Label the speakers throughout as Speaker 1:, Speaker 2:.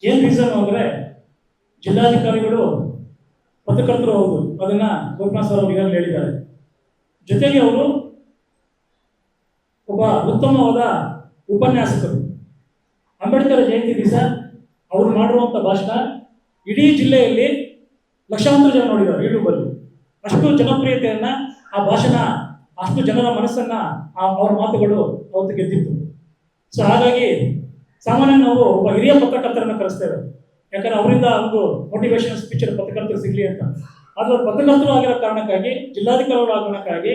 Speaker 1: ಏನು ರೀಸನ್ ಅಂದರೆ ಜಿಲ್ಲಾಧಿಕಾರಿಗಳು ಪತ್ರಕರ್ತರು ಹೌದು, ಅದನ್ನ ಗೋಪಿನಾಥ್ ಸರ್ ಅವರು ಈಗಾಗಲೇ ಹೇಳಿದ್ದಾರೆ. ಜೊತೆಗೆ ಅವರು ಒಬ್ಬ ಉತ್ತಮವಾದ ಉಪನ್ಯಾಸಕರು. ಅಂಬೇಡ್ಕರ್ ಜಯಂತಿ ದಿವಸ ಅವರು ಮಾಡಿರುವಂಥ ಭಾಷಣ ಇಡೀ ಜಿಲ್ಲೆಯಲ್ಲಿ ಲಕ್ಷಾಂತರ ಜನ ನೋಡಿದ್ದಾರೆ ಯೂಟ್ಯೂಬಲ್ಲಿ. ಅಷ್ಟು ಜನಪ್ರಿಯತೆಯನ್ನ ಆ ಭಾಷಣ, ಅಷ್ಟು ಜನರ ಮನಸ್ಸನ್ನ ಅವ್ರ ಮಾತುಗಳು ಅವತ್ತು ಗೆದ್ದಿತ್ತು. ಸೊ ಹಾಗಾಗಿ ಸಾಮಾನ್ಯ ನಾವು ಒಬ್ಬ ಹಿರಿಯ ಪತ್ರಕರ್ತರನ್ನ ಕರೆಸ್ತೇವೆ, ಯಾಕಂದ್ರೆ ಅವರಿಂದ ಒಂದು ಮೋಟಿವೇಶನ್ ಸ್ಪೀಚ್ ಪತ್ರಕರ್ತರು ಸಿಗಲಿ ಅಂತ. ಆದ್ರೆ ಪತ್ರಕರ್ತರು ಆಗಿರೋ ಕಾರಣಕ್ಕಾಗಿ, ಜಿಲ್ಲಾಧಿಕಾರಿಗಳು ಆಗೋ ಕಾರಣಕ್ಕಾಗಿ,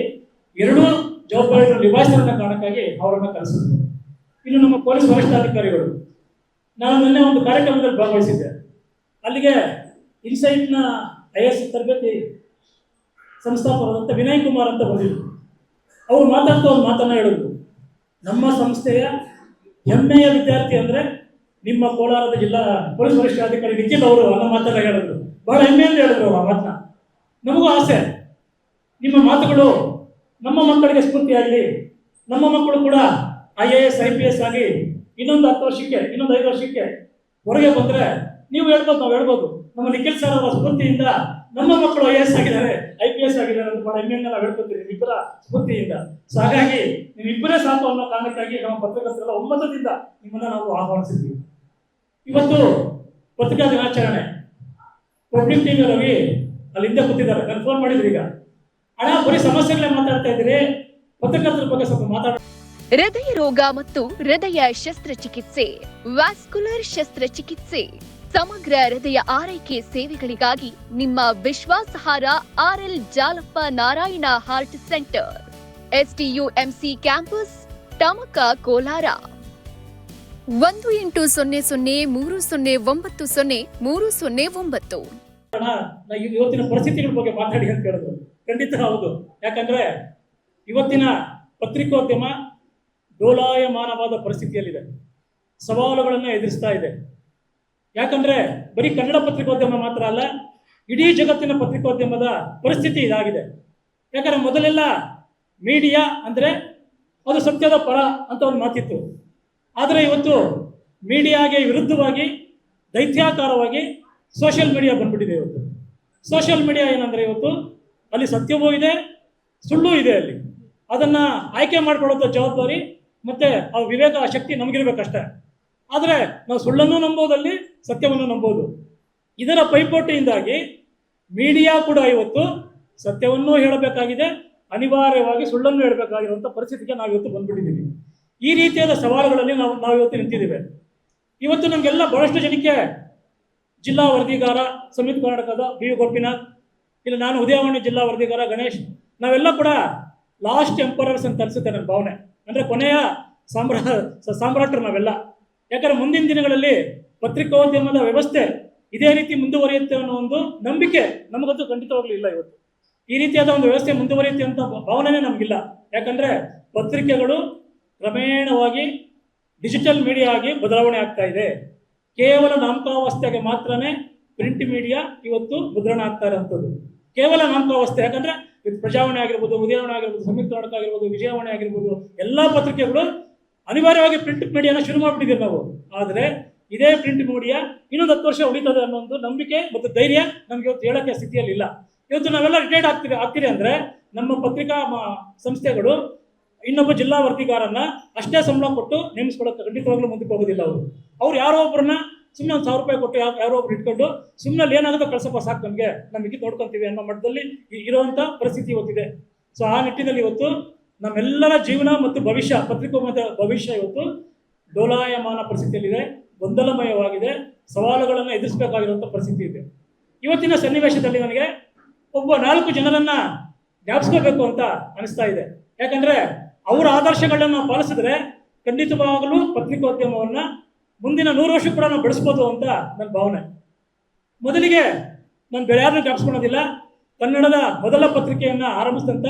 Speaker 1: ಎರಡೂ ಜವಾಬ್ದಾರಿಗಳನ್ನು ನಿಭಾಯಿಸಿದ ಕಾರಣಕ್ಕಾಗಿ ಅವರನ್ನು ಕರೆಸಿದ್ರು. ಇನ್ನು ನಮ್ಮ ಪೊಲೀಸ್ ವರಿಷ್ಠಾಧಿಕಾರಿಗಳು, ನಾನು ನಿನ್ನೆ ಒಂದು ಕಾರ್ಯಕ್ರಮದಲ್ಲಿ ಭಾಗವಹಿಸಿದ್ದೆ. ಅಲ್ಲಿಗೆ ಇನ್ಸೈಟ್ನ IAS ತರಬೇತಿ ಸಂಸ್ಥಾಪಕರಾದಂಥ ವಿನಯ್ ಕುಮಾರ್ ಅಂತ ಬಂದಿದ್ರು. ಅವರು ಮಾತಾಡ್ತಾ ಒಂದು ಮಾತನ್ನ ಹೇಳಿದ್ರು, ನಮ್ಮ ಸಂಸ್ಥೆಯ ಹೆಮ್ಮೆಯ ವಿದ್ಯಾರ್ಥಿ ಅಂದರೆ ನಿಮ್ಮ ಕೋಲಾರದ ಜಿಲ್ಲಾ ಪೊಲೀಸ್ ವರಿಷ್ಠಾಧಿಕಾರಿ ನಿಖಿಲ್ ಅವರು ಅನ್ನೋ ಮಾತನ್ನ ಹೇಳಿದ್ರು. ಬಹಳ ಹೆಮ್ಮೆಯಿಂದ ಹೇಳಿದ್ರು ಆ ಮಾತನ್ನ. ನಮಗೂ ಆಸೆ, ನಿಮ್ಮ ಮಾತುಗಳು ನಮ್ಮ ಮಕ್ಕಳಿಗೆ ಸ್ಫೂರ್ತಿಯಾಗಲಿ, ನಮ್ಮ ಮಕ್ಕಳು ಕೂಡ IAS IPS ಆಗಿ ಇನ್ನೊಂದು 10 ವರ್ಷಕ್ಕೆ, ಇನ್ನೊಂದು 5 ವರ್ಷಕ್ಕೆ ಹೊರಗೆ ಬಂದರೆ ನೀವು ಹೇಳ್ಬೋದು, ನಾವು ಹೇಳ್ಬೋದು, ನಮ್ಮ ನಿಖಿಲ್ ಸರ್ ಅವರ ಸ್ಫೂರ್ತಿಯಿಂದ ನಮ್ಮ ಮಕ್ಕಳು IAS ಆಗಿದ್ದಾರೆ, IPS ಆಗಿದ್ದಾರೆ ಅಂತ ಬಹಳ ಹೆಮ್ಮೆಯಿಂದ ನಾವು ಹೇಳ್ಕೊತೀವಿ ನಿಮ್ಮಿಬ್ಬರ ಸ್ಫೂರ್ತಿಯಿಂದ. ಸೊ ಹಾಗಾಗಿ ನೀವಿಬ್ಬರೇ ಸಾಕು ಅನ್ನೋ ಕಾರಣಕ್ಕಾಗಿ ನಮ್ಮ ಪತ್ರಕರ್ತರೆಲ್ಲ ಒಮ್ಮತದಿಂದ ನಿಮ್ಮನ್ನ ನಾವು ಆಹ್ವಾನಿಸಿದ್ವಿ. ಇವತ್ತು ಪತ್ರಿಕಾ ದಿನಾಚರಣೆ. ಪಬ್ಲಿಕ್ ಟಿವಿ ರವಿ ಅಲ್ಲಿ ಹಿಂದೆ ಕೂತಿದ್ದಾರೆ, ಕನ್ಫರ್ಮ್ ಮಾಡಿದ್ರಿ. ಈಗ ಹಣ ಬರೀ ಸಮಸ್ಯೆಗಳೇ ಮಾತಾಡ್ತಾ ಇದ್ದೀರಿ, ಪತ್ರಕರ್ತರ ಬಗ್ಗೆ ಸ್ವಲ್ಪ ಮಾತಾಡ.
Speaker 2: ಹೃದಯ ರೋಗ ಮತ್ತು ಹೃದಯ ಶಸ್ತ್ರಚಿಕಿತ್ಸೆ, ವ್ಯಾಸ್ಕುಲರ್ ಶಸ್ತ್ರಚಿಕಿತ್ಸೆ, ಸಮಗ್ರ ಹೃದಯ ಆರೈಕೆ ಸೇವೆಗಳಿಗಾಗಿ ನಿಮ್ಮ ವಿಶ್ವಾಸಾರ್ಹ RL Jalappa Narayana heart centre, STUMC campus, Tamaka, Kolar. 180030090309.
Speaker 1: ಇವತ್ತಿನ ಪರಿಸ್ಥಿತಿಗಳ ಬಗ್ಗೆ ಮಾತಾಡಿ ಅಂತ ಹೇಳಿದ್ರು. ಖಂಡಿತ ಹೌದು. ಯಾಕಂದ್ರೆ ಇವತ್ತಿನ ಪತ್ರಿಕೋದ್ಯಮ ಡೋಲಾಯಮಾನವಾದ ಪರಿಸ್ಥಿತಿಯಲ್ಲಿದೆ, ಸವಾಲುಗಳನ್ನು ಎದುರಿಸ್ತಾ ಇದೆ. ಯಾಕಂದ್ರೆ ಬರೀ ಕನ್ನಡ ಪತ್ರಿಕೋದ್ಯಮ ಮಾತ್ರ ಅಲ್ಲ, ಇಡೀ ಜಗತ್ತಿನ ಪತ್ರಿಕೋದ್ಯಮದ ಪರಿಸ್ಥಿತಿ ಇದಾಗಿದೆ. ಯಾಕಂದ್ರೆ ಮೊದಲೆಲ್ಲ ಮೀಡಿಯಾ ಅಂದ್ರೆ ಅದು ಸತ್ಯದ ಪರ ಅಂತ ಒಂದು ಮಾತಿತ್ತು. ಆದರೆ ಇವತ್ತು ಮೀಡಿಯಾಗೆ ವಿರುದ್ಧವಾಗಿ ದೈತ್ಯಾಕಾರವಾಗಿ ಸೋಷಿಯಲ್ ಮೀಡಿಯಾ ಬಂದ್ಬಿಟ್ಟಿದೆ. ಇವತ್ತು ಸೋಷಿಯಲ್ ಮೀಡಿಯಾ ಏನಂದ್ರೆ ಇವತ್ತು ಅಲ್ಲಿ ಸತ್ಯವೂ ಇದೆ, ಸುಳ್ಳು ಇದೆ. ಅಲ್ಲಿ ಅದನ್ನ ಆಯ್ಕೆ ಮಾಡ್ಕೊಳ್ಳೋ ಜವಾಬ್ದಾರಿ ಮತ್ತೆ ಆ ವಿವೇಕ ಶಕ್ತಿ ನಮಗಿರ್ಬೇಕಷ್ಟೇ. ಆದರೆ ನಾವು ಸುಳ್ಳನ್ನು ನಂಬೋದಲ್ಲಿ, ಸತ್ಯವನ್ನು ನಂಬೋದು. ಇದರ ಪೈಪೋಟಿಯಿಂದಾಗಿ ಮೀಡಿಯಾ ಕೂಡ ಇವತ್ತು ಸತ್ಯವನ್ನೂ ಹೇಳಬೇಕಾಗಿದೆ, ಅನಿವಾರ್ಯವಾಗಿ ಸುಳ್ಳನ್ನು ಹೇಳಬೇಕಾಗಿರುವಂಥ ಪರಿಸ್ಥಿತಿಗೆ ನಾವು ಇವತ್ತು ಬಂದ್ಬಿಟ್ಟಿದ್ದೀವಿ. ಈ ರೀತಿಯಾದ ಸವಾಲುಗಳಲ್ಲಿ ನಾವು ಇವತ್ತು ನಿಂತಿದ್ದೇವೆ. ಇವತ್ತು ನಮಗೆಲ್ಲ ಬಹಳಷ್ಟು ಜನಕ್ಕೆ ಜಿಲ್ಲಾ ವರದಿಗಾರ ಸಂಯುಕ್ತ ಕರ್ನಾಟಕದ BV ಗೋಪಿನಾಥ್, ಇಲ್ಲ ನಾನು ಉದಯವಾಣಿ ಜಿಲ್ಲಾ ವರದಿಗಾರ ಗಣೇಶ್, ನಾವೆಲ್ಲ ಕೂಡ ಲಾಸ್ಟ್ ಎಂಪರರ್ಸ್ ಅಂತ ಅನಿಸುತ್ತೆ ನನ್ನ ಭಾವನೆ. ಅಂದರೆ ಕೊನೆಯ ಸಾಮ್ರಾಟರು ನಾವೆಲ್ಲ. ಯಾಕಂದ್ರೆ ಮುಂದಿನ ದಿನಗಳಲ್ಲಿ ಪತ್ರಿಕೋದ್ಯಮದ ವ್ಯವಸ್ಥೆ ಇದೇ ರೀತಿ ಮುಂದುವರಿಯುತ್ತೆ ಅನ್ನೋ ಒಂದು ನಂಬಿಕೆ ನಮಗಂತೂ ಖಂಡಿತವಾಗ್ಲೂ ಇಲ್ಲ. ಇವತ್ತು ಈ ರೀತಿಯಾದ ಒಂದು ವ್ಯವಸ್ಥೆ ಮುಂದುವರಿಯುತ್ತೆ ಅಂತ ಭಾವನೆ ನಮಗಿಲ್ಲ. ಯಾಕಂದ್ರೆ ಪತ್ರಿಕೆಗಳು ಕ್ರಮೇಣವಾಗಿ ಡಿಜಿಟಲ್ ಮೀಡಿಯಾ ಆಗಿ ಬದಲಾವಣೆ ಆಗ್ತಾ ಇದೆ. ಕೇವಲ ನಾಮಕಾವಸ್ಥೆಗೆ ಮಾತ್ರನೇ ಪ್ರಿಂಟ್ ಮೀಡಿಯಾ ಇವತ್ತು ಮುದ್ರಣ ಆಗ್ತಾ ಇರೋಂಥದ್ದು, ಕೇವಲ ನಾಮಕಾವಸ್ಥೆ. ಯಾಕಂದ್ರೆ ಪ್ರಜಾವಾಣಿ ಆಗಿರ್ಬೋದು, ಉದಯವಾಣಿ ಆಗಿರ್ಬೋದು, ಸಂಯುಕ್ತ ಕರ್ನಾಟಕ ಆಗಿರ್ಬೋದು, ವಿಜಯವಾಣಿ ಆಗಿರ್ಬೋದು, ಎಲ್ಲ ಪತ್ರಿಕೆಗಳು ಅನಿವಾರ್ಯವಾಗಿ ಪ್ರಿಂಟ್ ಮೀಡಿಯಾನ ಶುರು ಮಾಡಿಬಿಟ್ಟಿದ್ದೀವಿ ನಾವು. ಆದರೆ ಇದೇ ಪ್ರಿಂಟ್ ಮೀಡಿಯಾ ಇನ್ನೊಂದು 10 ವರ್ಷ ಉಳಿತದೆ ಅನ್ನೋ ಒಂದು ನಂಬಿಕೆ ಮತ್ತು ಧೈರ್ಯ ನಮ್ಗೆ ಇವತ್ತು ಹೇಳೋಕ್ಕೆ ಸ್ಥಿತಿಯಲ್ಲಿ ಇಲ್ಲ. ಇವತ್ತು ನಾವೆಲ್ಲ ರಿಟೈರ್ಡ್ ಆಗ್ತೀರಿ ಅಂದರೆ ನಮ್ಮ ಪತ್ರಿಕಾ ಸಂಸ್ಥೆಗಳು ಇನ್ನೊಬ್ಬ ಜಿಲ್ಲಾ ವರದಿಗಾರನ್ನ ಅಷ್ಟೇ ಸಂಬಳ ಕೊಟ್ಟು ನೇಮಿಸ್ಕೊಳ್ಳೋಕೆ ಖಂಡಿತವಾಗ್ಲೂ ಮುಂದಕ್ಕೆ ಹೋಗೋದಿಲ್ಲ. ಅವ್ರು ಯಾರೋ ಒಬ್ಬರನ್ನ ಸುಮ್ಮನೆ 1000 ರೂಪಾಯಿ ಕೊಟ್ಟು ಯಾರೋ ಒಬ್ರು ಇಟ್ಕೊಂಡು ಸುಮ್ಮನೆ ಏನಾಗುತ್ತೋ ಕಳ್ಸಪ್ಪ ಸಾಕು, ನಮಗೆ ನೋಡ್ಕೊಂತೀವಿ ಅನ್ನೋ ಮಟ್ಟದಲ್ಲಿ ಇರುವಂಥ ಪರಿಸ್ಥಿತಿ ಇವತ್ತಿದೆ. ಸೊ ಆ ನಿಟ್ಟಿನಲ್ಲಿ ಇವತ್ತು ನಮ್ಮೆಲ್ಲರ ಜೀವನ ಮತ್ತು ಭವಿಷ್ಯ, ಪತ್ರಿಕೋದ್ಯಮದ ಭವಿಷ್ಯ ಇವತ್ತು ಡೋಲಾಯಮಾನ ಪರಿಸ್ಥಿತಿಯಲ್ಲಿದೆ, ಗೊಂದಲಮಯವಾಗಿದೆ, ಸವಾಲುಗಳನ್ನು ಎದುರಿಸಬೇಕಾಗಿರುವಂಥ ಪರಿಸ್ಥಿತಿ ಇದೆ. ಇವತ್ತಿನ ಸನ್ನಿವೇಶದಲ್ಲಿ ನನಗೆ ಒಬ್ಬ 4 ಜನರನ್ನ ಜ್ಞಾಪಿಸ್ಕೋಬೇಕು ಅಂತ ಅನಿಸ್ತಾ ಇದೆ. ಯಾಕಂದ್ರೆ ಅವರ ಆದರ್ಶಗಳನ್ನ ನಾವು ಪಾಲಿಸಿದ್ರೆ ಖಂಡಿತವಾಗಲೂ ಪತ್ರಿಕೋದ್ಯಮವನ್ನ ಮುಂದಿನ 100 ವರ್ಷ ಕೂಡ ನಾವು ಬೆಳೆಸ್ಬೋದು ಅಂತ ನನ್ನ ಭಾವನೆ. ಮೊದಲಿಗೆ ನಾನು ಬೇರೆ ಯಾರನ್ನೂ ಜ್ಞಾಪಿಸ್ಕೊಳ್ಳೋದಿಲ್ಲ. ಕನ್ನಡದ ಮೊದಲ ಪತ್ರಿಕೆಯನ್ನ ಆರಂಭಿಸಿದಂಥ,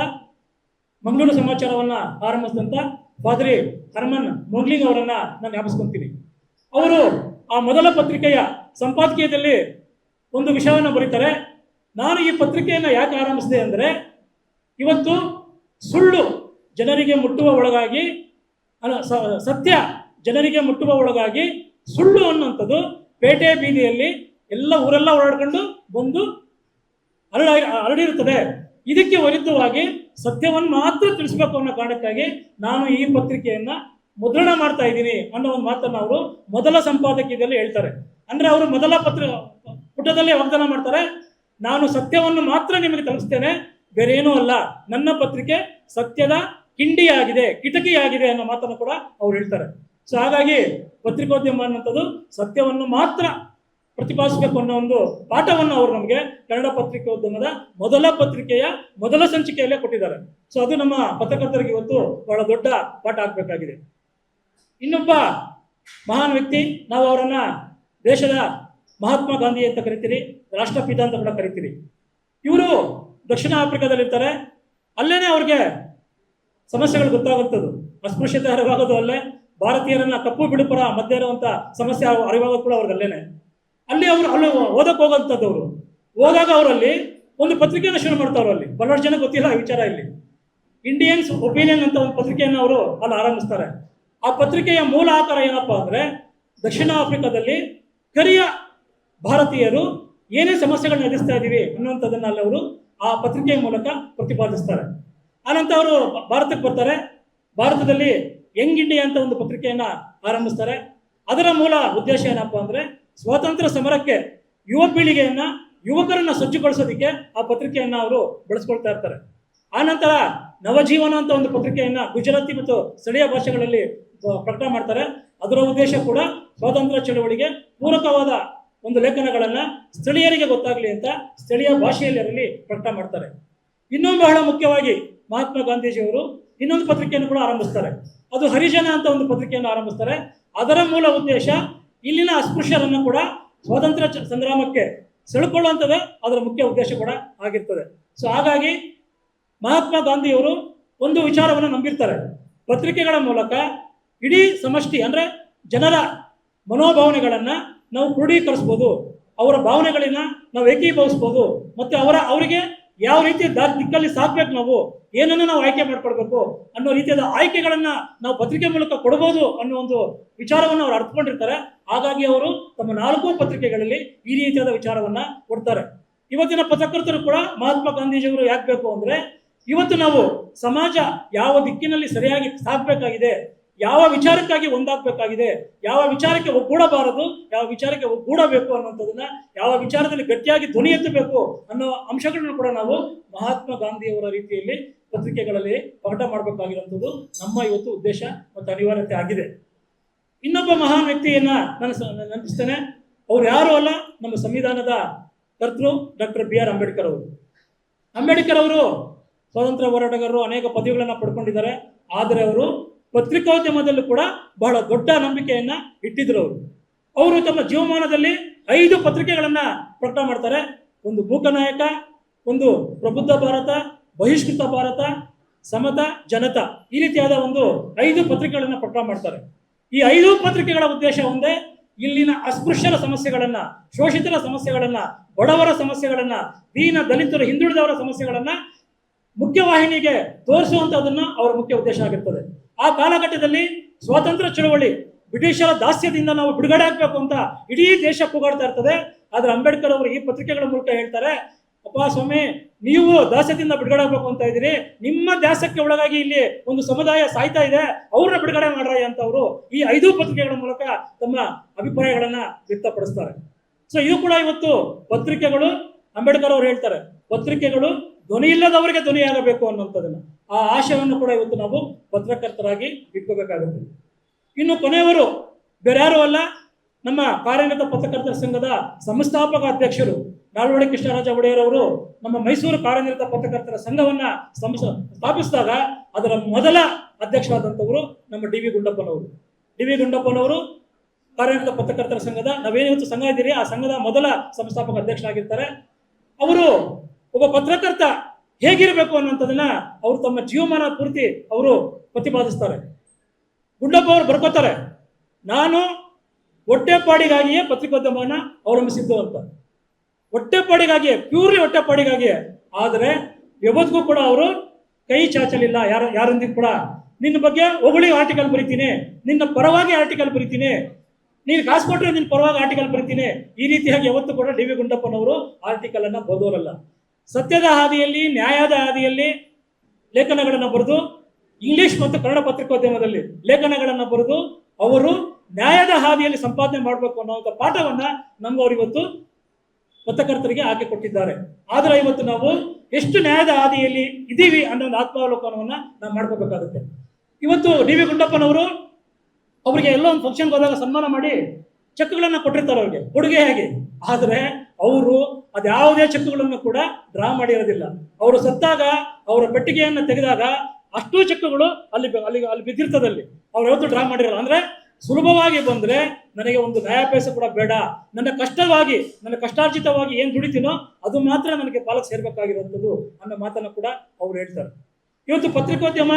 Speaker 1: ಮಂಗಳೂರು ಸಮಾಚಾರವನ್ನ ಆರಂಭಿಸಿದಂಥ ಪಾದ್ರಿ ಹರ್ಮನ್ ಮೊಗ್ಲಿಂಗ್ ಅವರನ್ನ ನಾನು ಜ್ಞಾಪಿಸ್ಕೊತೀನಿ. ಅವರು ಆ ಮೊದಲ ಪತ್ರಿಕೆಯ ಸಂಪಾದಕೀಯದಲ್ಲಿ ಒಂದು ವಿಷಯವನ್ನು ಬರೀತಾರೆ. ನಾನು ಈ ಪತ್ರಿಕೆಯನ್ನು ಯಾಕೆ ಆರಂಭಿಸಿದೆ ಅಂದರೆ, ಇವತ್ತು ಸುಳ್ಳು ಜನರಿಗೆ ಮುಟ್ಟುವ ಒಳಗಾಗಿ, ಸತ್ಯ ಜನರಿಗೆ ಮುಟ್ಟುವ ಒಳಗಾಗಿ ಸುಳ್ಳು ಅನ್ನುವಂಥದ್ದು ಪೇಟೆ ಬೀದಿಯಲ್ಲಿ ಎಲ್ಲ ಊರೆಲ್ಲ ಓಡಾಡ್ಕೊಂಡು ಬಂದು ಹರಡಿರುತ್ತದೆ. ಇದಕ್ಕೆ ವಿರುದ್ಧವಾಗಿ ಸತ್ಯವನ್ನು ಮಾತ್ರ ತಿಳಿಸಬೇಕು ಅನ್ನೋ ಕಾರಣಕ್ಕಾಗಿ ನಾನು ಈ ಪತ್ರಿಕೆಯನ್ನ ಮುದ್ರಣ ಮಾಡ್ತಾ ಇದ್ದೀನಿ ಅನ್ನೋ ಒಂದು ಮಾತನ್ನು ಅವರು ಮೊದಲ ಸಂಪಾದಕೀಯದಲ್ಲಿ ಹೇಳ್ತಾರೆ. ಅಂದ್ರೆ ಅವರು ಮೊದಲ ಪುಟದಲ್ಲಿ ವಾಗ್ದಾನ ಮಾಡ್ತಾರೆ, ನಾನು ಸತ್ಯವನ್ನು ಮಾತ್ರ ನಿಮಗೆ ತಲುಪಿಸ್ತೇನೆ, ಬೇರೆ ಏನೂ ಅಲ್ಲ, ನನ್ನ ಪತ್ರಿಕೆ ಸತ್ಯದ ಕಿಂಡಿಯಾಗಿದೆ, ಕಿಟಕಿಯಾಗಿದೆ ಅನ್ನೋ ಮಾತನ್ನು ಕೂಡ ಅವ್ರು ಹೇಳ್ತಾರೆ. ಸೊ ಹಾಗಾಗಿ ಪತ್ರಿಕೋದ್ಯಮ ಅನ್ನುವಂಥದ್ದು ಸತ್ಯವನ್ನು ಮಾತ್ರ ಪ್ರತಿಪಾದಿಸಬೇಕು ಅನ್ನೋ ಒಂದು ಪಾಠವನ್ನು ಅವರು ನಮಗೆ ಕನ್ನಡ ಪತ್ರಿಕೋದ್ಯಮದ ಮೊದಲ ಪತ್ರಿಕೆಯ ಮೊದಲ ಸಂಚಿಕೆಯಲ್ಲೇ ಕೊಟ್ಟಿದ್ದಾರೆ. ಸೊ ಅದು ನಮ್ಮ ಪತ್ರಕರ್ತರಿಗೆ ಇವತ್ತು ಬಹಳ ದೊಡ್ಡ ಪಾಠ ಆಗಬೇಕಾಗಿದೆ. ಇನ್ನೊಬ್ಬ ಮಹಾನ್ ವ್ಯಕ್ತಿ, ನಾವು ಅವರನ್ನ ದೇಶದ ಮಹಾತ್ಮ ಗಾಂಧಿ ಅಂತ ಕರಿತೀರಿ, ರಾಷ್ಟ್ರಪಿತ ಅಂತ ಕೂಡ ಕರಿತೀರಿ. ಇವರು ದಕ್ಷಿಣ ಆಫ್ರಿಕಾದಲ್ಲಿರ್ತಾರೆ. ಅಲ್ಲೇನೆ ಅವ್ರಿಗೆ ಸಮಸ್ಯೆಗಳು ಗೊತ್ತಾಗುತ್ತದು. ಅಸ್ಪೃಶ್ಯತೆ ಅರಿವಾಗೋದು ಅಲ್ಲೇ, ಭಾರತೀಯರನ್ನ ಕಪ್ಪು ಬಿಡುಪರ ಮಧ್ಯೆ ಇರುವಂಥ ಸಮಸ್ಯೆ ಅರಿವಾಗೋದು ಕೂಡ ಅವ್ರಿಗೆ ಅಲ್ಲೇನೆ. ಅಲ್ಲಿ ಓದಕ್ಕೆ ಹೋಗೋಂಥದ್ದು. ಅವರು ಹೋದಾಗ ಅವರಲ್ಲಿ ಒಂದು ಪತ್ರಿಕೆಯನ್ನು ಶುರು ಮಾಡ್ತಾವ್ರು. ಅಲ್ಲಿ ಬಹಳಷ್ಟು ಜನ ಗೊತ್ತಿಲ್ಲ ಈ ವಿಚಾರ. ಇಲ್ಲಿ ಇಂಡಿಯನ್ಸ್ ಒಪಿನಿಯನ್ ಅಂತ ಒಂದು ಪತ್ರಿಕೆಯನ್ನು ಅವರು ಅಲ್ಲಿ ಆರಂಭಿಸ್ತಾರೆ. ಆ ಪತ್ರಿಕೆಯ ಮೂಲ ಆಕಾರ ಏನಪ್ಪಾ ಅಂದ್ರೆ, ದಕ್ಷಿಣ ಆಫ್ರಿಕಾದಲ್ಲಿ ಕರಿಯ ಭಾರತೀಯರು ಏನೇ ಸಮಸ್ಯೆಗಳನ್ನ ಎದುರಿಸ್ತಾ ಇದ್ದೀವಿ ಅನ್ನುವಂಥದ್ದನ್ನ ಅಲ್ಲಿ ಅವರು ಆ ಪತ್ರಿಕೆಯ ಮೂಲಕ ಪ್ರತಿಪಾದಿಸ್ತಾರೆ. ಆನಂತರ ಅವರು ಭಾರತಕ್ಕೆ ಬರ್ತಾರೆ. ಭಾರತದಲ್ಲಿ ಯಂಗ್ ಇಂಡಿಯಾ ಅಂತ ಒಂದು ಪತ್ರಿಕೆಯನ್ನ ಆರಂಭಿಸ್ತಾರೆ. ಅದರ ಮೂಲ ಉದ್ದೇಶ ಏನಪ್ಪಾ ಅಂದ್ರೆ, ಸ್ವಾತಂತ್ರ್ಯ ಸಮರಕ್ಕೆ ಯುವ ಪೀಳಿಗೆಯನ್ನ, ಯುವಕರನ್ನ ಸಜ್ಜುಗೊಳಿಸೋದಕ್ಕೆ ಆ ಪತ್ರಿಕೆಯನ್ನ ಅವರು ಬಳಸ್ಕೊಳ್ತಾ ಇರ್ತಾರೆ. ಆನಂತರ ನವಜೀವನ ಅಂತ ಒಂದು ಪತ್ರಿಕೆಯನ್ನ ಗುಜರಾತಿ ಮತ್ತು ಸ್ಥಳೀಯ ಭಾಷೆಗಳಲ್ಲಿ ಪ್ರಕಟ ಮಾಡ್ತಾರೆ. ಅದರ ಉದ್ದೇಶ ಕೂಡ ಸ್ವಾತಂತ್ರ್ಯ ಚಳವಳಿಗೆ ಪೂರಕವಾದ ಒಂದು ಲೇಖನಗಳನ್ನ ಸ್ಥಳೀಯರಿಗೆ ಗೊತ್ತಾಗ್ಲಿ ಅಂತ ಸ್ಥಳೀಯ ಭಾಷೆಯಲ್ಲಿ ಅದರಲ್ಲಿ ಪ್ರಕಟ ಮಾಡ್ತಾರೆ. ಇನ್ನೊಂದು ಬಹಳ ಮುಖ್ಯವಾಗಿ ಮಹಾತ್ಮ ಗಾಂಧೀಜಿಯವರು ಇನ್ನೊಂದು ಪತ್ರಿಕೆಯನ್ನು ಕೂಡ ಆರಂಭಿಸ್ತಾರೆ. ಅದು ಹರಿಜನ ಅಂತ ಒಂದು ಪತ್ರಿಕೆಯನ್ನು ಆರಂಭಿಸ್ತಾರೆ. ಅದರ ಮೂಲ ಉದ್ದೇಶ ಇಲ್ಲಿನ ಅಸ್ಪೃಶ್ಯರನ್ನು ಕೂಡ ಸ್ವಾತಂತ್ರ್ಯ ಸಂಗ್ರಾಮಕ್ಕೆ ಸೆಳೆಕೊಳ್ಳುವಂಥದ್ದೇ ಅದರ ಮುಖ್ಯ ಉದ್ದೇಶ ಕೂಡ ಆಗಿರ್ತದೆ. ಸೊ ಹಾಗಾಗಿ ಮಹಾತ್ಮ ಗಾಂಧಿಯವರು ಒಂದು ವಿಚಾರವನ್ನು ನಂಬಿರ್ತಾರೆ, ಪತ್ರಿಕೆಗಳ ಮೂಲಕ ಇಡೀ ಸಮಷ್ಟಿ ಅಂದ್ರೆ ಜನರ ಮನೋಭಾವನೆಗಳನ್ನ ನಾವು ಕ್ರೋಢೀಕರಿಸ್ಬೋದು, ಅವರ ಭಾವನೆಗಳನ್ನ ನಾವು ಏಕೀಭವಿಸ್ಬೋದು, ಮತ್ತೆ ಅವರಿಗೆ ಯಾವ ರೀತಿ ದಿಕ್ಕಲ್ಲಿ ಸಾಕ್ಬೇಕು, ನಾವು ಏನನ್ನು ನಾವು ಆಯ್ಕೆ ಮಾಡ್ಕೊಳ್ಬೇಕು ಅನ್ನೋ ರೀತಿಯಾದ ಆಯ್ಕೆಗಳನ್ನ ನಾವು ಪತ್ರಿಕೆ ಮೂಲಕ ಕೊಡಬಹುದು ಅನ್ನೋ ಒಂದು ವಿಚಾರವನ್ನು ಅವರು ಅರ್ಥಕೊಂಡಿರ್ತಾರೆ. ಹಾಗಾಗಿ ಅವರು ತಮ್ಮ 4 ಪತ್ರಿಕೆಗಳಲ್ಲಿ ಈ ರೀತಿಯಾದ ವಿಚಾರವನ್ನ ಕೊಡ್ತಾರೆ. ಇವತ್ತಿನ ಪತ್ರಕರ್ತರು ಕೂಡ ಮಹಾತ್ಮ ಗಾಂಧೀಜಿಯವರು ಯಾಕೆ ಬೇಕು ಅಂದ್ರೆ, ಇವತ್ತು ನಾವು ಸಮಾಜ ಯಾವ ದಿಕ್ಕಿನಲ್ಲಿ ಸರಿಯಾಗಿ ಸಾಗಬೇಕಾಗಿದೆ, ಯಾವ ವಿಚಾರಕ್ಕಾಗಿ ಒಂದಾಗಬೇಕಾಗಿದೆ, ಯಾವ ವಿಚಾರಕ್ಕೆ ಒಗ್ಗೂಡಬಾರದು, ಯಾವ ವಿಚಾರಕ್ಕೆ ಒಗ್ಗೂಡಬೇಕು ಅನ್ನುವಂಥದ್ದನ್ನ, ಯಾವ ವಿಚಾರದಲ್ಲಿ ಗಟ್ಟಿಯಾಗಿ ಧ್ವನಿ ಎತ್ತಬೇಕು ಅನ್ನೋ ಅಂಶಗಳನ್ನು ಕೂಡ ನಾವು ಮಹಾತ್ಮ ಗಾಂಧಿಯವರ ರೀತಿಯಲ್ಲಿ ಪತ್ರಿಕೆಗಳಲ್ಲಿ ಪ್ರಕಟ ಮಾಡಬೇಕಾಗಿರುವಂಥದ್ದು ನಮ್ಮ ಇವತ್ತು ಉದ್ದೇಶ ಮತ್ತು ಅನಿವಾರ್ಯತೆ ಆಗಿದೆ. ಇನ್ನೊಬ್ಬ ಮಹಾನ್ ವ್ಯಕ್ತಿಯನ್ನ ನಾನು ನೆನಪಿಸ್ತೇನೆ. ಅವ್ರು ಯಾರು ಅಲ್ಲ, ನಮ್ಮ ಸಂವಿಧಾನದ ಕರ್ತೃ ಡಾಕ್ಟರ್ BR ಅಂಬೇಡ್ಕರ್ ಅವರು. ಅಂಬೇಡ್ಕರ್ ಅವರು ಸ್ವಾತಂತ್ರ್ಯ ಹೋರಾಟಗಾರರು, ಅನೇಕ ಪದವಿಗಳನ್ನ ಪಡ್ಕೊಂಡಿದ್ದಾರೆ. ಆದರೆ ಅವರು ಪತ್ರಿಕೋದ್ಯಮದಲ್ಲೂ ಕೂಡ ಬಹಳ ದೊಡ್ಡ ನಂಬಿಕೆಯನ್ನ ಇಟ್ಟಿದ್ರು. ಅವರು ತಮ್ಮ ಜೀವಮಾನದಲ್ಲಿ 5 ಪತ್ರಿಕೆಗಳನ್ನ ಪ್ರಕಟ ಮಾಡ್ತಾರೆ. ಒಂದು ಮೂಕನಾಯಕ, ಒಂದು ಪ್ರಬುದ್ಧ ಭಾರತ, ಬಹಿಷ್ಕೃತ ಭಾರತ, ಸಮತ, ಜನತಾ, ಈ ರೀತಿಯಾದ ಒಂದು 5 ಪತ್ರಿಕೆಗಳನ್ನ ಪ್ರಕಟ ಮಾಡ್ತಾರೆ. ಈ 5 ಪತ್ರಿಕೆಗಳ ಉದ್ದೇಶ ಒಂದೇ, ಇಲ್ಲಿನ ಅಸ್ಪೃಶ್ಯರ ಸಮಸ್ಯೆಗಳನ್ನ, ಶೋಷಿತರ ಸಮಸ್ಯೆಗಳನ್ನ, ಬಡವರ ಸಮಸ್ಯೆಗಳನ್ನ, ದೀನ ದಲಿತರು, ಹಿಂದುಳಿದವರ ಸಮಸ್ಯೆಗಳನ್ನ ಮುಖ್ಯವಾಹಿನಿಗೆ ತೋರಿಸುವಂತದನ್ನ ಅವರ ಮುಖ್ಯ ಉದ್ದೇಶ ಆಗಿರ್ತದೆ. ಆ ಕಾಲಘಟ್ಟದಲ್ಲಿ ಸ್ವಾತಂತ್ರ್ಯ ಚಳವಳಿ, ಬ್ರಿಟಿಷರ ದಾಸ್ಯದಿಂದ ನಾವು ಬಿಡುಗಡೆ ಆಗ್ಬೇಕು ಅಂತ ಇಡೀ ದೇಶ ಕೂಗಾಡ್ತಾ ಇರ್ತದೆ. ಆದ್ರೆ ಅಂಬೇಡ್ಕರ್ ಅವರು ಈ ಪತ್ರಿಕೆಗಳ ಮೂಲಕ ಹೇಳ್ತಾರೆ, ಅಪ್ಪ ಸ್ವಾಮಿ, ನೀವು ದಾಸ್ಯದಿಂದ ಬಿಡುಗಡೆ ಆಗ್ಬೇಕು ಅಂತ ಇದ್ದೀರಿ, ನಿಮ್ಮ ದಾಸ್ಯಕ್ಕೆ ಒಳಗಾಗಿ ಇಲ್ಲಿ ಒಂದು ಸಮುದಾಯ ಸಾಯ್ತಾ ಇದೆ, ಅವ್ರನ್ನ ಬಿಡುಗಡೆ ಮಾಡ್ರ ಅಂತ ಅವರು ಈ 5 ಪತ್ರಿಕೆಗಳ ಮೂಲಕ ತಮ್ಮ ಅಭಿಪ್ರಾಯಗಳನ್ನ ವ್ಯಕ್ತಪಡಿಸ್ತಾರೆ. ಸೊ ಇದು ಕೂಡ ಇವತ್ತು ಪತ್ರಿಕೆಗಳು, ಅಂಬೇಡ್ಕರ್ ಅವರು ಹೇಳ್ತಾರೆ, ಪತ್ರಿಕೆಗಳು ಧ್ವನಿ ಇಲ್ಲದವರಿಗೆ ಧ್ವನಿಯಾಗಬೇಕು ಅನ್ನುವಂಥದ್ದನ್ನ, ಆ ಆಶಯವನ್ನು ಕೂಡ ಇವತ್ತು ನಾವು ಪತ್ರಕರ್ತರಾಗಿ ಇಟ್ಕೋಬೇಕಾಗುತ್ತೆ. ಇನ್ನು ಕೊನೆಯವರು ಬೇರೆ ಯಾರು ಅಲ್ಲ, ನಮ್ಮ ಕಾರ್ಯನಿರತ ಪತ್ರಕರ್ತರ ಸಂಘದ ಸಂಸ್ಥಾಪಕ ಅಧ್ಯಕ್ಷರು ನಾಲ್ವಡಿ ಕೃಷ್ಣರಾಜ ಒಡೆಯರ್ ಅವರು ನಮ್ಮ ಮೈಸೂರು ಕಾರ್ಯನಿರತ ಪತ್ರಕರ್ತರ ಸಂಘವನ್ನ ಸ್ಥಾಪಿಸಿದಾಗ ಅದರ ಮೊದಲ ಅಧ್ಯಕ್ಷರಾದಂಥವರು ನಮ್ಮ ಡಿ ವಿ ಗುಂಡಪ್ಪನವರು ಕಾರ್ಯನಿರತ ಪತ್ರಕರ್ತರ ಸಂಘದ, ನಾವೇನಿವತ್ತು ಸಂಘ ಇದ್ದೀರಿ ಆ ಸಂಘದ ಮೊದಲ ಸಂಸ್ಥಾಪಕ ಅಧ್ಯಕ್ಷರಾಗಿರ್ತಾರೆ. ಅವರು ಒಬ್ಬ ಪತ್ರಕರ್ತ ಹೇಗಿರಬೇಕು ಅನ್ನುವಂಥದ್ದನ್ನ ಅವರು ತಮ್ಮ ಜೀವಮಾನ ಪೂರ್ತಿ ಅವರು ಪ್ರತಿಪಾದಿಸ್ತಾರೆ. ಗುಂಡಪ್ಪ ಅವರು ಬರ್ಕೋತಾರೆ, ನಾನು ಹೊಟ್ಟೆಪಾಡಿಗಾಗಿಯೇ ಪತ್ರಿಕೋದ್ಯಮವನ್ನು ಅವಲಂಬಿಸಿದ್ದು ಅಂತ. ಹೊಟ್ಟೆಪಾಡಿಗಾಗಿಯೇ, ಪ್ಯೂರ್ಲಿ ಹೊಟ್ಟೆಪಾಡಿಗಾಗಿಯೇ. ಆದರೆ ಯಾವತ್ತಿಗೂ ಕೂಡ ಅವರು ಕೈ ಚಾಚಲಿಲ್ಲ ಯಾರೊಂದಿಗೂ ಕೂಡ. ನಿನ್ನ ಬಗ್ಗೆ ಹೊಗಳಿ ಆರ್ಟಿಕಲ್ ಬರೀತೀನಿ, ನಿನ್ನ ಪರವಾಗಿ ಆರ್ಟಿಕಲ್ ಬರೀತೀನಿ, ನೀನು ಕಾಸು ಕೊಟ್ಟರೆ ನಿನ್ನ ಪರವಾಗಿ ಆರ್ಟಿಕಲ್ ಬರೀತೀನಿ, ಈ ರೀತಿಯಾಗಿ ಯಾವತ್ತೂ ಕೂಡ ಡಿ ವಿ ಗುಂಡಪ್ಪನವರು ಆರ್ಟಿಕಲ್ ಅನ್ನ ಬರೆದವರಲ್ಲ. ಸತ್ಯದ ಹಾದಿಯಲ್ಲಿ, ನ್ಯಾಯದ ಹಾದಿಯಲ್ಲಿ ಲೇಖನಗಳನ್ನು ಬರೆದು, ಇಂಗ್ಲಿಷ್ ಮತ್ತು ಕನ್ನಡ ಪತ್ರಿಕೋದ್ಯಮದಲ್ಲಿ ಲೇಖನಗಳನ್ನು ಬರೆದು ಅವರು ನ್ಯಾಯದ ಹಾದಿಯಲ್ಲಿ ಸಂಪಾದನೆ ಮಾಡಬೇಕು ಅನ್ನೋಂಥ ಪಾಠವನ್ನ ನಮ್ಗವ್ರು ಇವತ್ತು ಪತ್ರಕರ್ತರಿಗೆ ಹಾಕಿಕೊಟ್ಟಿದ್ದಾರೆ. ಆದರೆ ಇವತ್ತು ನಾವು ಎಷ್ಟು ನ್ಯಾಯದ ಹಾದಿಯಲ್ಲಿ ಇದ್ದೀವಿ ಅನ್ನೋ ಒಂದು ಆತ್ಮಾವಲೋಕನವನ್ನ ನಾವು ಮಾಡ್ಕೋಬೇಕಾಗುತ್ತೆ. ಇವತ್ತು ಡಿ ವಿ ಗುಂಡಪ್ಪನವರು ಅವರಿಗೆ ಎಲ್ಲೋ ಒಂದು ಫಂಕ್ಷನ್ಗೆ ಹೋದಾಗ ಸನ್ಮಾನ ಮಾಡಿ ಚೆಕ್ಗಳನ್ನು ಕೊಟ್ಟಿರ್ತಾರೆ ಅವ್ರಿಗೆ ಕೊಡುಗೆಯಾಗಿ. ಆದರೆ ಅವರು ಅದ್ಯಾವುದೇ ಚೆಕ್ಗಳನ್ನು ಕೂಡ ಡ್ರಾ ಮಾಡಿರೋದಿಲ್ಲ. ಅವರು ಸತ್ತಾಗ ಅವರ ಪೆಟ್ಟಿಗೆಯನ್ನು ತೆಗೆದಾಗ ಅಷ್ಟೂ ಚೆಕ್ಗಳು ಅಲ್ಲಿ ಅಲ್ಲಿ ಅಲ್ಲಿ ಬಿದ್ದಿರ್ತದಲ್ಲಿ ಅವ್ರು ಯಾವತ್ತೂ ಡ್ರಾ ಮಾಡಿರಲ್ಲ. ಅಂದ್ರೆ ಸುಲಭವಾಗಿ ಬಂದ್ರೆ ನನಗೆ ಒಂದು ನ್ಯಾಯಪೈಸೆ ಕೂಡ ಬೇಡ, ನನ್ನ ಕಷ್ಟಾರ್ಜಿತವಾಗಿ ಏನ್ ದುಡಿತೀನೋ ಅದು ಮಾತ್ರ ನನಗೆ ಪಾಲಕ್ ಸೇರ್ಬೇಕಾಗಿರುವಂಥದ್ದು ಅನ್ನೋ ಮಾತನ್ನು ಕೂಡ ಅವ್ರು ಹೇಳ್ತಾರೆ. ಇವತ್ತು ಪತ್ರಿಕೋದ್ಯಮ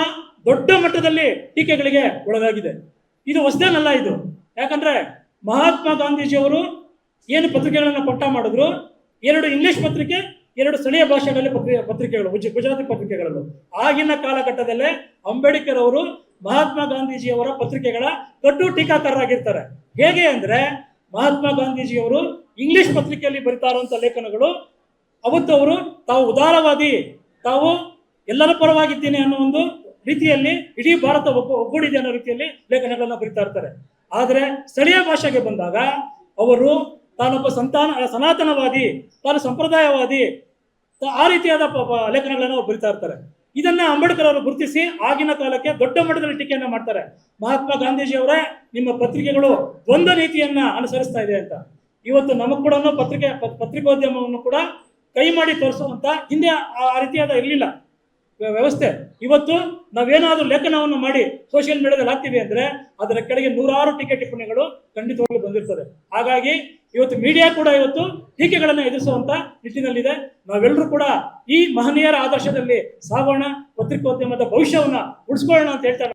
Speaker 1: ದೊಡ್ಡ ಮಟ್ಟದಲ್ಲಿ ಟೀಕೆಗಳಿಗೆ ಒಳಗಾಗಿದೆ. ಇದು ಹೊಸದೇನಲ್ಲ ಇದು. ಯಾಕಂದ್ರೆ ಮಹಾತ್ಮ ಗಾಂಧೀಜಿಯವರು ಏನು ಪತ್ರಿಕೆಗಳನ್ನ ಪಟ್ಟ ಮಾಡಿದ್ರು, 2 ಇಂಗ್ಲಿಷ್ ಪತ್ರಿಕೆ, 2 ಸ್ಥಳೀಯ ಭಾಷೆಗಳಲ್ಲಿ ಪತ್ರಿಕೆಗಳು, ಗುಜರಾತಿ ಪತ್ರಿಕೆಗಳಲ್ಲೂ. ಆಗಿನ ಕಾಲಘಟ್ಟದಲ್ಲೇ ಅಂಬೇಡ್ಕರ್ ಅವರು ಮಹಾತ್ಮ ಗಾಂಧೀಜಿಯವರ ಪತ್ರಿಕೆಗಳ ಕಟ್ಟು ಟೀಕಾಕಾರರಾಗಿರ್ತಾರೆ. ಹೇಗೆ ಅಂದ್ರೆ ಮಹಾತ್ಮ ಗಾಂಧೀಜಿಯವರು ಇಂಗ್ಲಿಷ್ ಪತ್ರಿಕೆಯಲ್ಲಿ ಬರಿತಾ ಇರುವಂತ ಲೇಖನಗಳು ಅವತ್ತು ಅವರು ತಾವು ಉದಾರವಾದಿ, ತಾವು ಎಲ್ಲರ ಪರವಾಗಿದ್ದೀನಿ ಅನ್ನೋ ಒಂದು ರೀತಿಯಲ್ಲಿ ಇಡೀ ಭಾರತ ಒಗ್ಗೂಡಿದೆ ಅನ್ನೋ ರೀತಿಯಲ್ಲಿ ಲೇಖನಗಳನ್ನ ಬರಿತಾ ಇರ್ತಾರೆ. ಆದರೆ ಸ್ಥಳೀಯ ಭಾಷೆಗೆ ಬಂದಾಗ ಅವರು ತಾನೊಬ್ಬ ಸನಾತನವಾದಿ, ತಾನು ಸಂಪ್ರದಾಯವಾದಿ, ಆ ರೀತಿಯಾದ ಲೇಖನಗಳನ್ನು ಅವ್ರು ಬರಿತಾ ಇರ್ತಾರೆ. ಇದನ್ನ ಅಂಬೇಡ್ಕರ್ ಅವರು ಗುರುತಿಸಿ ಆಗಿನ ಕಾಲಕ್ಕೆ ದೊಡ್ಡ ಮಟ್ಟದಲ್ಲಿ ಟೀಕೆಯನ್ನ ಮಾಡ್ತಾರೆ. ಮಹಾತ್ಮ ಗಾಂಧೀಜಿಯವರೇ, ನಿಮ್ಮ ಪತ್ರಿಕೆಗಳು ದ್ವಂದ್ವ ನೀತಿಯನ್ನ ಅನುಸರಿಸ್ತಾ ಇದೆ ಅಂತ. ಇವತ್ತು ನಮಗ್ ಕೂಡ ಪತ್ರಿಕೋದ್ಯಮವನ್ನು ಕೂಡ ಕೈ ಮಾಡಿ ತೋರಿಸುವಂತ ಹಿಂದೆ ಆ ರೀತಿಯಾದ ಇರಲಿಲ್ಲ ವ್ಯವಸ್ಥೆ. ಇವತ್ತು ನಾವೇನಾದ್ರೂ ಲೇಖನವನ್ನು ಮಾಡಿ ಸೋಷಿಯಲ್ ಮೀಡಿಯಾದಲ್ಲಿ ಹಾಕ್ತೀವಿ ಅಂದ್ರೆ ಅದರ ಕೆಳಗೆ 100 ಟೀಕೆ ಟಿಪ್ಪಣಿಗಳು ಖಂಡಿತವಾಗ್ಲೂ ಬಂದಿರ್ತದೆ. ಹಾಗಾಗಿ ಇವತ್ತು ಮೀಡಿಯಾ ಕೂಡ ಇವತ್ತು ಟೀಕೆಗಳನ್ನು ಎದುರಿಸುವಂತ ನಿಟ್ಟಿನಲ್ಲಿದೆ. ನಾವೆಲ್ಲರೂ ಕೂಡ ಈ ಮಹನೀಯರ ಆದರ್ಶದಲ್ಲಿ ಸಾಗೋಣ, ಪತ್ರಿಕೋದ್ಯಮದ ಭವಿಷ್ಯವನ್ನ ಉಳಿಸ್ಕೊಳ್ಳೋಣ ಅಂತ ಹೇಳ್ತಾರೆ.